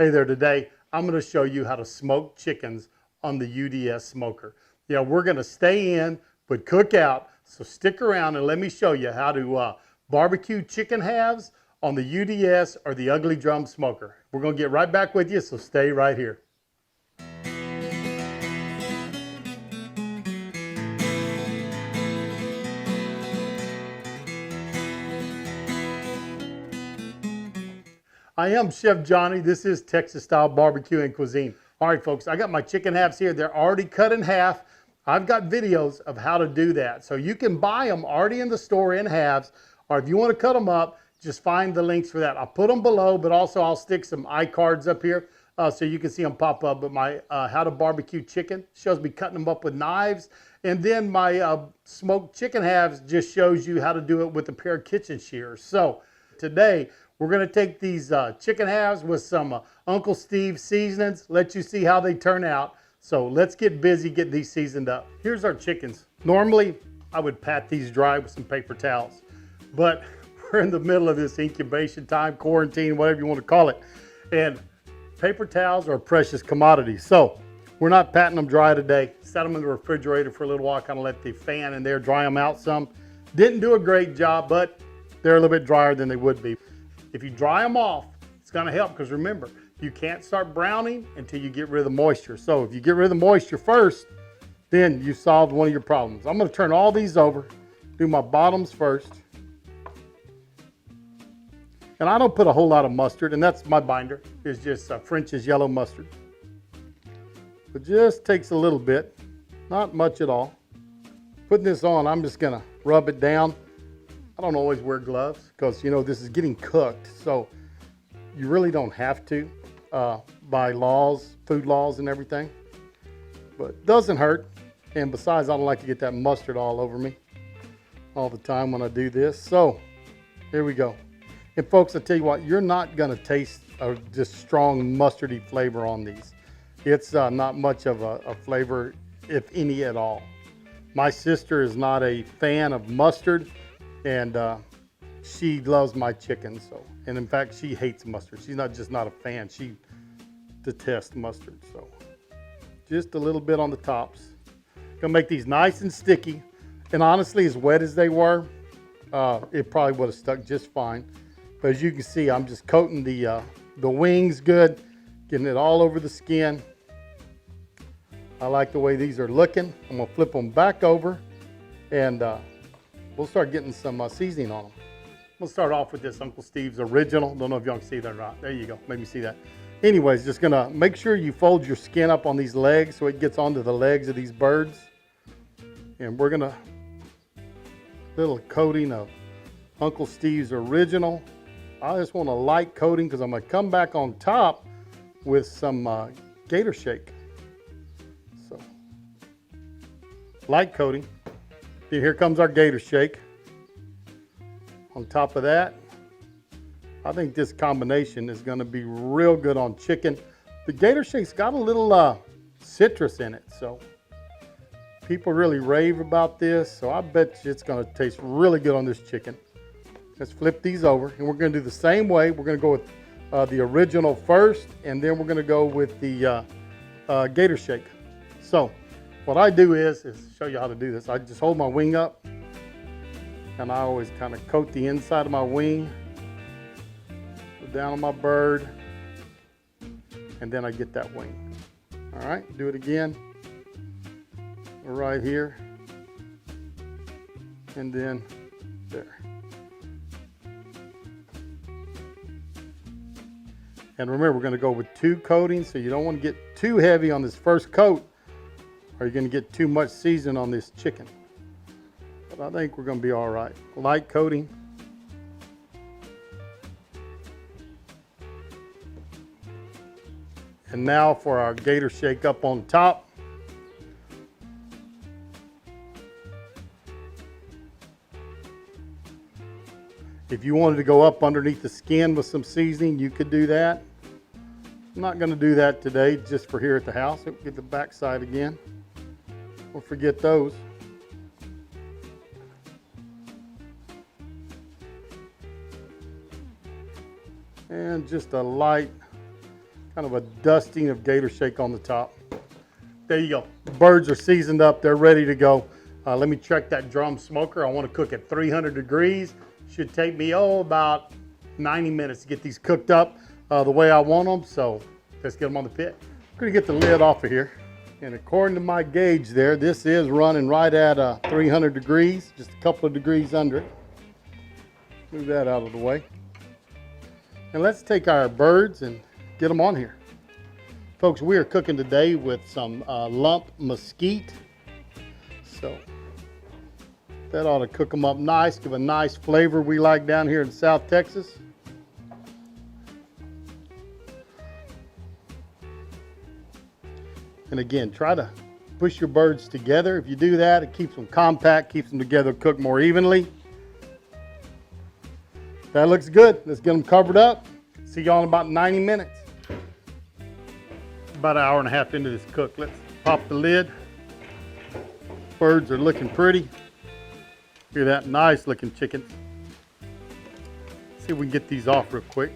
Hey there, today I'm going to show you how to smoke chickens on the UDS Smoker. Yeah, we're going to stay in but cook out, so stick around and let me show you how to barbecue chicken halves on the UDS or the Ugly Drum Smoker. We're going to get right back with you, so stay right here. I am Chef Johnny. This is Texas style barbecue and cuisine. All right, folks, I got my chicken halves here. They're already cut in half. I've got videos of how to do that. So you can buy them already in the store in halves, or if you want to cut them up, just find the links for that. I'll put them below, but also I'll stick some iCards up here so you can see them pop up. But my how to barbecue chicken shows me cutting them up with knives. And then my smoked chicken halves just shows you how to do it with a pair of kitchen shears. So today, we're going to take these chicken halves with some Uncle Steve seasonings, let you see how they turn out. So let's get busy getting these seasoned up. Here's our chickens. Normally, I would pat these dry with some paper towels, but we're in the middle of this incubation time, quarantine, whatever you want to call it, and paper towels are a precious commodity. So we're not patting them dry today. Set them in the refrigerator for a little while, kind of let the fan in there dry them out some. Didn't do a great job, but they're a little bit drier than they would be. If you dry them off, it's going to help, because remember, you can't start browning until you get rid of the moisture. So if you get rid of the moisture first, then you solved one of your problems. I'm going to turn all these over, do my bottoms first. And I don't put a whole lot of mustard, and that's my binder. It's just French's yellow mustard. It just takes a little bit, not much at all. Putting this on, I'm just going to rub it down. I don't always wear gloves because, you know, this is getting cooked. So you really don't have to by laws, food laws and everything. But it doesn't hurt. And besides, I don't like to get that mustard all over me all the time when I do this. So here we go. And folks, I tell you what, you're not going to taste a just strong mustardy flavor on these. It's not much of a flavor, if any at all. My sister is not a fan of mustard. And she loves my chicken, so, and in fact, she hates mustard. She's not just not a fan, she detests mustard. So just a little bit on the tops. Gonna make these nice and sticky. And honestly, as wet as they were, it probably would have stuck just fine. But as you can see, I'm just coating the wings good, getting it all over the skin. I like the way these are looking. I'm gonna flip them back over, and we'll start getting some seasoning on them. We'll start off with this Uncle Steve's original. Don't know if y'all can see that or not. There you go. Maybe see that. Anyways, just gonna make sure you fold your skin up on these legs so it gets onto the legs of these birds. And we're gonna little coating of Uncle Steve's original. I just want a light coating because I'm gonna come back on top with some gator shake. So light coating. Then here comes our gator shake. On top of that, I think this combination is going to be real good on chicken. The gator shake's got a little citrus in it, so people really rave about this. So I bet you it's going to taste really good on this chicken. Let's flip these over, and we're going to do the same way. We're going to go with the original first, and then we're going to go with the gator shake. So what I do is show you how to do this. I just hold my wing up, and I always kind of coat the inside of my wing, go down on my bird, and then I get that wing. All right, do it again, right here, and then there. And remember, we're going to go with 2 coatings, so you don't want to get too heavy on this first coat, or you're going to get too much season on this chicken. But I think we're going to be all right. Light coating. And now for our gator shake up on top. If you wanted to go up underneath the skin with some seasoning, you could do that. I'm not going to do that today, just for here at the house. Get the back side again. Don't forget those. And just a light Kind of a dusting of Gator Shake on the top. There you go. The birds are seasoned up. They're ready to go. Let me check that drum smoker. I want to cook at 300 degrees. Should take me, about 90 minutes to get these cooked up the way I want them. So let's get them on the pit. I'm going to get the lid off of here. And according to my gauge there, this is running right at 300 degrees, just a couple of degrees under it. Move that out of the way. And let's take our birds and get them on here. Folks, we are cooking today with some lump mesquite. So that ought to cook them up nice, give a nice flavor we like down here in South Texas. And again, try to push your birds together. If you do that, it keeps them compact, keeps them together, cook more evenly. That looks good. Let's get them covered up. See y'all in about 90 minutes. About an hour and a half into this cook. Let's pop the lid. Birds are looking pretty. Hear that? Nice looking chickens. See if we can get these off real quick.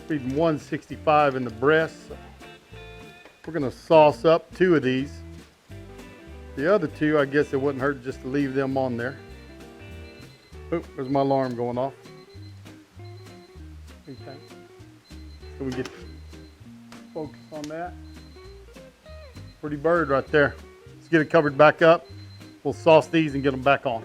Feeding 165 in the breast. So we're going to sauce up 2 of these. The other 2, I guess it wouldn't hurt just to leave them on there. Oh, there's my alarm going off. Okay. So we get focus on that. Pretty bird right there. Let's get it covered back up. We'll sauce these and get them back on.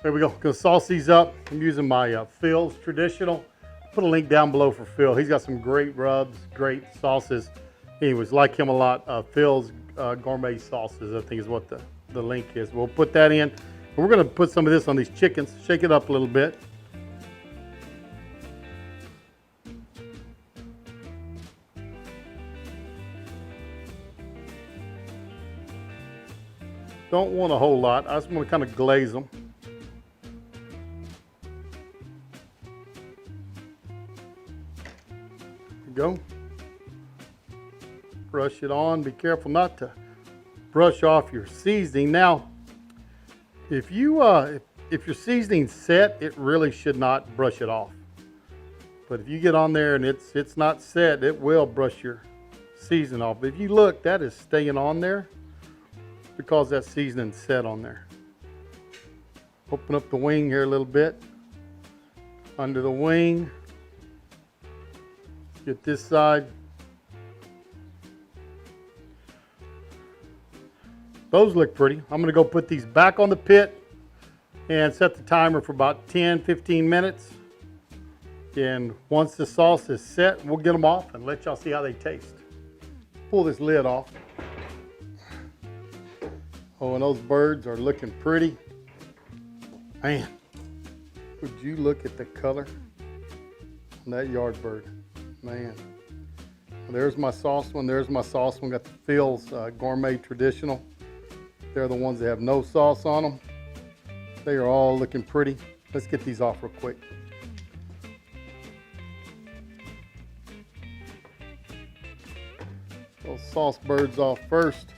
There we go. Gonna sauce these up. I'm using my Phil's Traditional. Put a link down below for Phil. He's got some great rubs, great sauces. Anyways, like him a lot. Phil's Gourmet Sauces, I think is what the link is. We'll put that in. And we're gonna put some of this on these chickens. Shake it up a little bit. Don't want a whole lot. I just want to kind of glaze them. Go. Brush it on. Be careful not to brush off your seasoning. Now, if your seasoning's set, it really should not brush it off. But if you get on there and it's not set, it will brush your seasoning off. But if you look, that is staying on there because that seasoning's set on there. Open up the wing here a little bit. Under the wing. Get this side. Those look pretty. I'm going to go put these back on the pit and set the timer for about 10-15 minutes. And once the sauce is set, we'll get them off and let y'all see how they taste. Pull this lid off. Oh, and those birds are looking pretty. Man, would you look at the color on that yard bird? Man, there's my sauce one. There's my sauce one. Got the Phil's Gourmet Traditional. They're the ones that have no sauce on them. They are all looking pretty. Let's get these off real quick. Those sauce birds off first.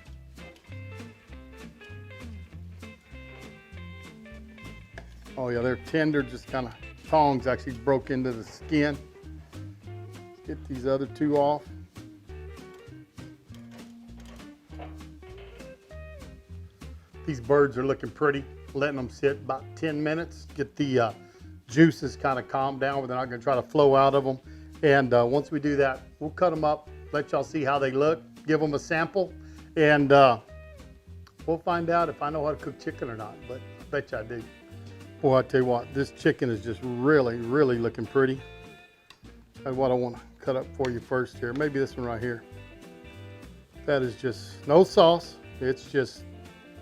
Oh yeah, they're tender. Just kind of tongs actually broke into the skin. Get these other 2 off. These birds are looking pretty. Letting them sit about 10 minutes. Get the juices kind of calmed down where they're not going to try to flow out of them. And once we do that, we'll cut them up, let y'all see how they look, give them a sample, and we'll find out if I know how to cook chicken or not, but I bet you I do. Boy, I tell you what, this chicken is just really, really looking pretty. That's what I want to cut up for you first here. Maybe this one right here. That is just no sauce. It's just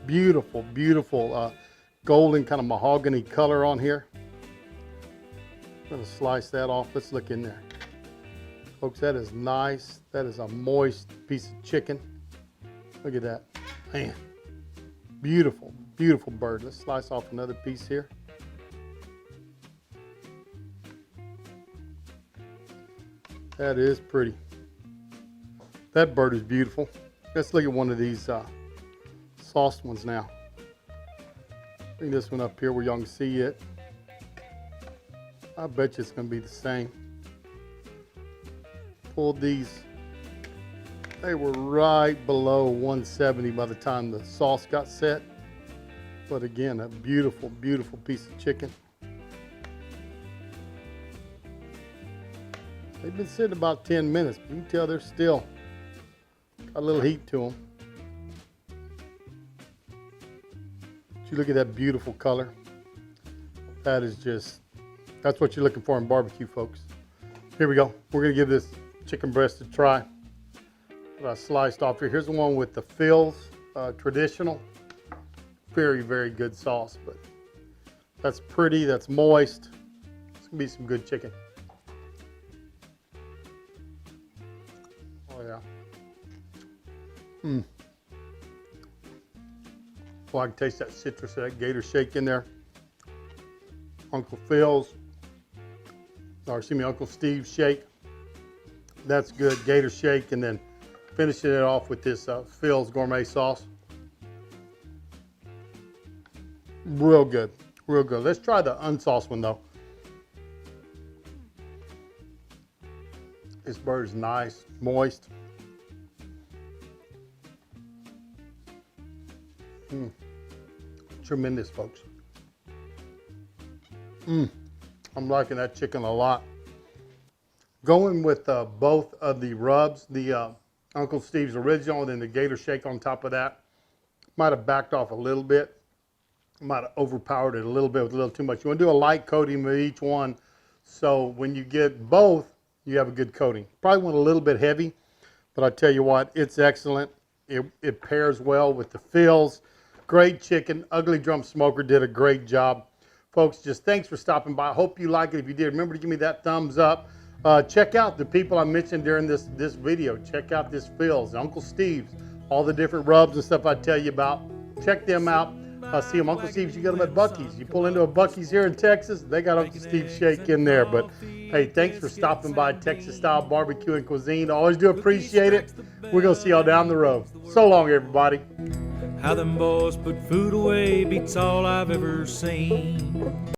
beautiful, beautiful golden kind of mahogany color on here. I'm going to slice that off. Let's look in there. Folks, that is nice. That is a moist piece of chicken. Look at that. Man, beautiful, beautiful bird. Let's slice off another piece here. That is pretty. That bird is beautiful. Let's look at one of these sauced ones now. Bring this one up here where y'all can see it. I bet you it's going to be the same. Pulled these. They were right below 170 by the time the sauce got set. But again, a beautiful, beautiful piece of chicken. They've been sitting about 10 minutes, but you can tell they're still got a little heat to them. But you look at that beautiful color. That is just, that's what you're looking for in barbecue, folks. Here we go. We're gonna give this chicken breast a try. What I sliced off here. Here's the one with the fills, traditional. Very, very good sauce, but that's pretty, that's moist. It's gonna be some good chicken. Oh yeah. Well, I can taste that citrus, that gator shake in there. Uncle Phil's, or excuse me, Uncle Steve's shake. That's good, gator shake, and then finishing it off with this Phil's gourmet sauce. Real good, real good. Let's try the unsauced one though. This burger's nice, moist. Tremendous, folks. I'm liking that chicken a lot. Going with both of the rubs, the Uncle Steve's original and then the gator shake on top of that. Might have backed off a little bit. Might have overpowered it a little bit with a little too much. You want to do a light coating with each one, so when you get both, you have a good coating. Probably went a little bit heavy, but I tell you what, it's excellent. It pairs well with the fills. Great chicken. Ugly Drum Smoker did a great job. Folks, just thanks for stopping by. I hope you like it. If you did, remember to give me that thumbs up. Check out the people I mentioned during this video. Check out this Phil's, Uncle Steve's, all the different rubs and stuff I tell you about. Check them out. See them, Uncle Steve's, you get them at Buc-ee's. You pull into a Buc-ee's here in Texas, they got Uncle Steve's shake in there. But hey, thanks for stopping by Texas Style Barbecue and Cuisine. I always do appreciate it. We're going to see y'all down the road. So long, everybody. How them boys put food away beats all I've ever seen.